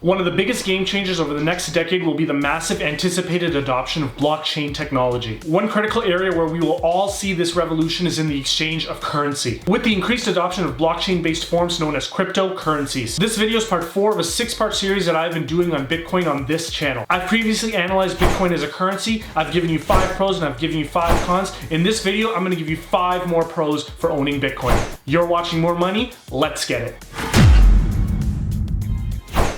One of the biggest game changers over the next decade will be the massive anticipated adoption of blockchain technology. One critical area where we will all see this revolution is in the exchange of currency, with the increased adoption of blockchain-based forms known as cryptocurrencies. This video is part 4 of a 6-part series that I've been doing on Bitcoin on this channel. I've previously analyzed Bitcoin as a currency. I've given you 5 pros and I've given you 5 cons. In this video, I'm going to give you 5 more pros for owning Bitcoin. You're watching More Money. Let's get it.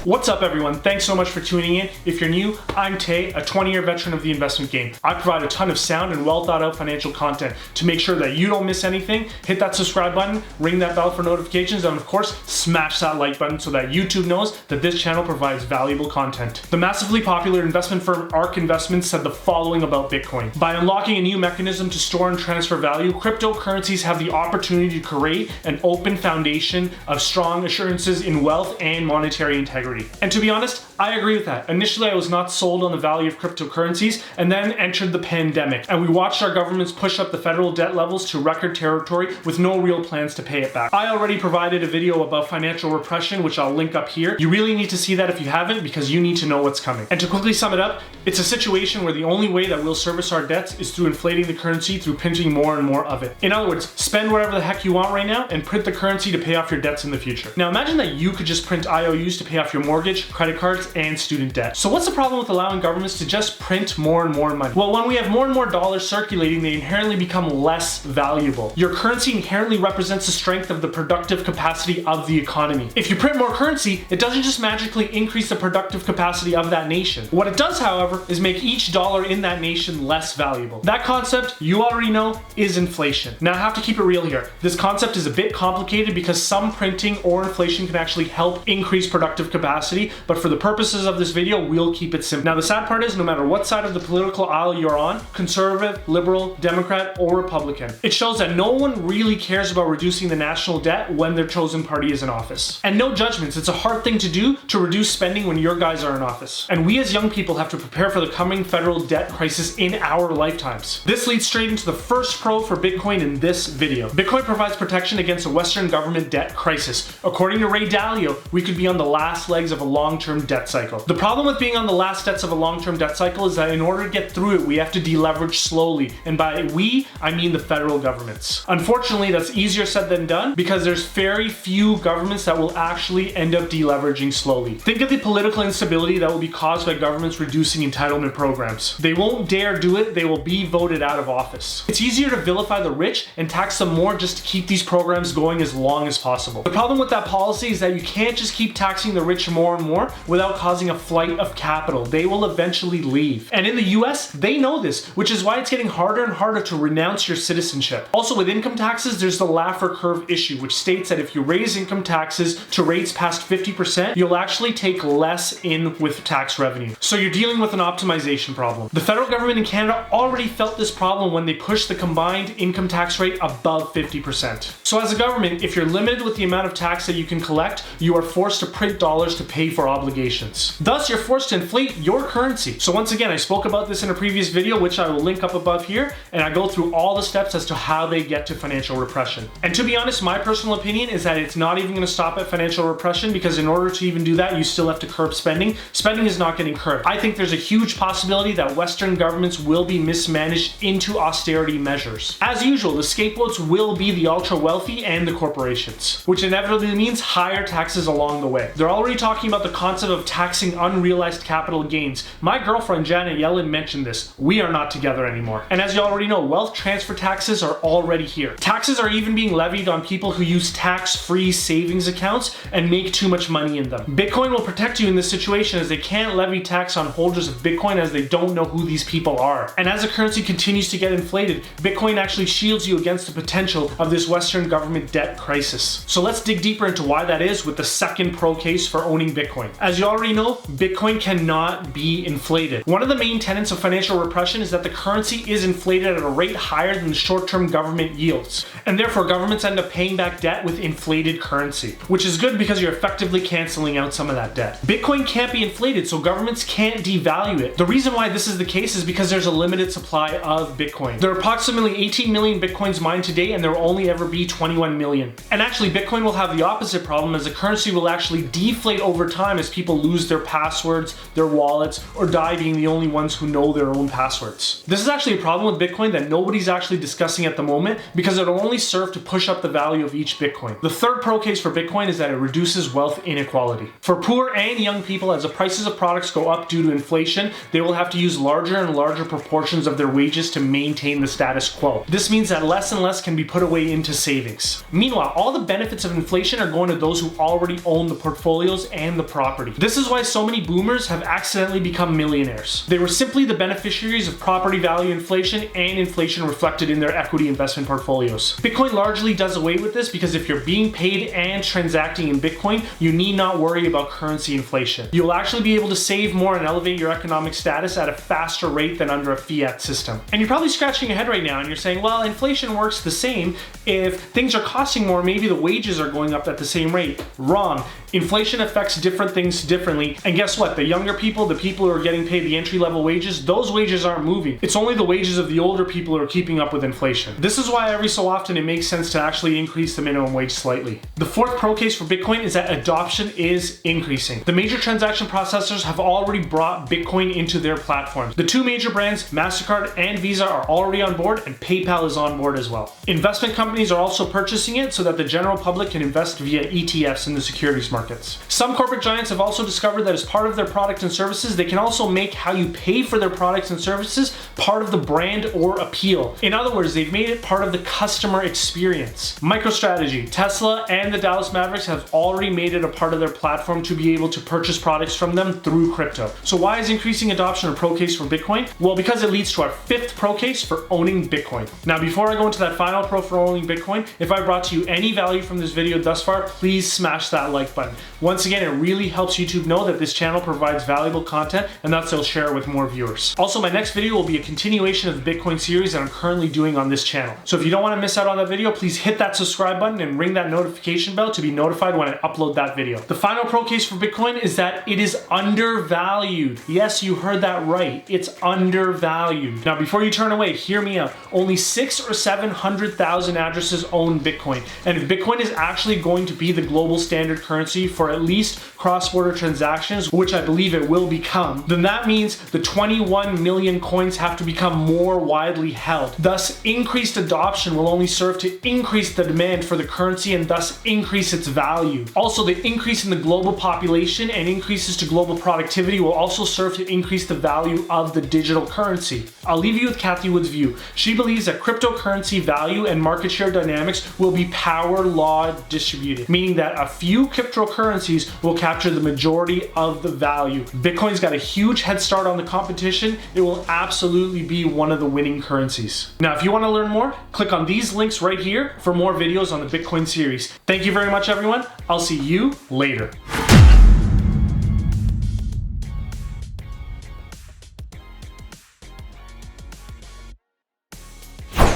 What's up everyone? Thanks so much for tuning in. If you're new, I'm Tay, a 20-year veteran of the investment game. I provide a ton of sound and well thought out financial content. To make sure that you don't miss anything, hit that subscribe button, ring that bell for notifications, and of course, smash that like button so that YouTube knows that this channel provides valuable content. The massively popular investment firm ARK Investments said the following about Bitcoin. By unlocking a new mechanism to store and transfer value, cryptocurrencies have the opportunity to create an open foundation of strong assurances in wealth and monetary integrity. And to be honest, I agree with that. Initially, I was not sold on the value of cryptocurrencies, and then entered the pandemic, and we watched our governments push up the federal debt levels to record territory with no real plans to pay it back. I already provided a video about financial repression, which I'll link up here. You really need to see that if you haven't, because you need to know what's coming. And to quickly sum it up, it's a situation where the only way that we'll service our debts is through inflating the currency through printing more and more of it. In other words, spend whatever the heck you want right now and print the currency to pay off your debts in the future. Now imagine that you could just print IOUs to pay off your mortgage, credit cards, and student debt. So what's the problem with allowing governments to just print more and more money? Well, when we have more and more dollars circulating, they inherently become less valuable. Your currency inherently represents the strength of the productive capacity of the economy. If you print more currency, it doesn't just magically increase the productive capacity of that nation. What it does, however, is make each dollar in that nation less valuable. That concept, you already know, is inflation. Now I have to keep it real here. This concept is a bit complicated because some printing or inflation can actually help increase productive capacity, but for the purposes of this video, we'll keep it simple. Now the sad part is, no matter what side of the political aisle you're on, conservative, liberal, Democrat, or Republican, it shows that no one really cares about reducing the national debt when their chosen party is in office. And no judgments, it's a hard thing to do to reduce spending when your guys are in office. And we as young people have to prepare for the coming federal debt crisis in our lifetimes. This leads straight into the first pro for Bitcoin in this video. Bitcoin provides protection against a Western government debt crisis. According to Ray Dalio, we could be on the last legs of a long-term debt cycle. The problem with being on the last steps of a long-term debt cycle is that in order to get through it, we have to deleverage slowly. And by we, I mean the federal governments. Unfortunately, that's easier said than done because there's very few governments that will actually end up deleveraging slowly. Think of the political instability that will be caused by governments reducing entitlement programs. They won't dare do it, they will be voted out of office. It's easier to vilify the rich and tax them more just to keep these programs going as long as possible. The problem with that policy is that you can't just keep taxing the rich more and more without causing a flight of capital. They will eventually leave. And in the US, they know this, which is why it's getting harder and harder to renounce your citizenship. Also with income taxes, there's the Laffer curve issue, which states that if you raise income taxes to rates past 50%, you'll actually take less in with tax revenue. So you're dealing with an optimization problem. The federal government in Canada already felt this problem when they pushed the combined income tax rate above 50%. So as a government, if you're limited with the amount of tax that you can collect, you are forced to print dollars to pay for obligations. Thus, you're forced to inflate your currency. So once again, I spoke about this in a previous video, which I will link up above here, and I go through all the steps as to how they get to financial repression. And to be honest, my personal opinion is that it's not even going to stop at financial repression, because in order to even do that, you still have to curb spending. Spending is not getting curbed. I think there's a huge possibility that Western governments will be mismanaged into austerity measures. As usual, the scapegoats will be the ultra wealthy and the corporations, which inevitably means higher taxes along the way. They're already talking about the concept of taxing unrealized capital gains. My girlfriend Janet Yellen mentioned this. We are not together anymore. And as you already know, wealth transfer taxes are already here. Taxes are even being levied on people who use tax-free savings accounts and make too much money in them. Bitcoin will protect you in this situation, as they can't levy tax on holders of Bitcoin as they don't know who these people are. And as the currency continues to get inflated, Bitcoin actually shields you against the potential of this Western government debt crisis. So let's dig deeper into why that is with the second pro case for owning Bitcoin. As you already know, Bitcoin cannot be inflated. One of the main tenets of financial repression is that the currency is inflated at a rate higher than the short-term government yields. And therefore, governments end up paying back debt with inflated currency, which is good because you're effectively canceling out some of that debt. Bitcoin can't be inflated, so governments can't devalue it. The reason why this is the case is because there's a limited supply of Bitcoin. There are approximately 18 million Bitcoins mined today, and there will only ever be 21 million. And actually, Bitcoin will have the opposite problem, as the currency will actually deflate over time as people lose their passwords, their wallets, or die being the only ones who know their own passwords. This is actually a problem with Bitcoin that nobody's actually discussing at the moment because it'll only serve to push up the value of each Bitcoin. The third pro case for Bitcoin is that it reduces wealth inequality. For poor and young people, as the prices of products go up due to inflation, they will have to use larger and larger proportions of their wages to maintain the status quo. This means that less and less can be put away into savings. Meanwhile, all the benefits of inflation are going to those who already own the portfolios and the property. This is why so many boomers have accidentally become millionaires. They were simply the beneficiaries of property value inflation and inflation reflected in their equity investment portfolios. Bitcoin largely does away with this because if you're being paid and transacting in Bitcoin, you need not worry about currency inflation. You'll actually be able to save more and elevate your economic status at a faster rate than under a fiat system. And you're probably scratching your head right now and you're saying, well, inflation works the same. If things are costing more, maybe the wages are going up at the same rate. Wrong. Inflation affects different things differently. And guess what? The younger people, the people who are getting paid the entry-level wages, those wages aren't moving. It's only the wages of the older people who are keeping up with inflation. This is why every so often it makes sense to actually increase the minimum wage slightly. The fourth pro case for Bitcoin is that adoption is increasing. The major transaction processors have already brought Bitcoin into their platforms. The two major brands, MasterCard and Visa, are already on board, and PayPal is on board as well. Investment companies are also purchasing it so that the general public can invest via ETFs in the securities markets. Some corporate giants have also discovered that as part of their product and services, they can also make how you pay for their products and services part of the brand or appeal. In other words, they've made it part of the customer experience. MicroStrategy, Tesla, and the Dallas Mavericks have already made it a part of their platform to be able to purchase products from them through crypto. So why is increasing adoption a pro case for Bitcoin? Well, because it leads to our fifth pro case for owning Bitcoin. Now, before I go into that final pro for owning Bitcoin, if I brought you any value from this video thus far, please smash that like button. Once again, it really helps YouTube know that this channel provides valuable content, and thus they'll share it with more viewers. Also, my next video will be a continuation of the Bitcoin series that I'm currently doing on this channel. So if you don't want to miss out on that video, please hit that subscribe button and ring that notification bell to be notified when I upload that video. The final pro case for Bitcoin is that it is undervalued. Yes, you heard that right. It's undervalued. Now, before you turn away, hear me out. Only 600,000 or 700,000 addresses own Bitcoin. And if Bitcoin is actually going to be the global standard currency for at least cross-border transactions, which I believe it will become, then that means the 21 million coins have to become more widely held. Thus, increased adoption will only serve to increase the demand for the currency and thus increase its value. Also, the increase in the global population and increases to global productivity will also serve to increase the value of the digital currency. I'll leave you with Cathie Wood's view. She believes that cryptocurrency value and market share dynamics will be power law distributed, meaning that a few cryptocurrencies will capture the majority of the value. Bitcoin's got a huge head start on the competition. It will absolutely be one of the winning currencies. Now, if you want to learn more, click on these links right here for more videos on the Bitcoin series. Thank you very much, everyone. I'll see you later.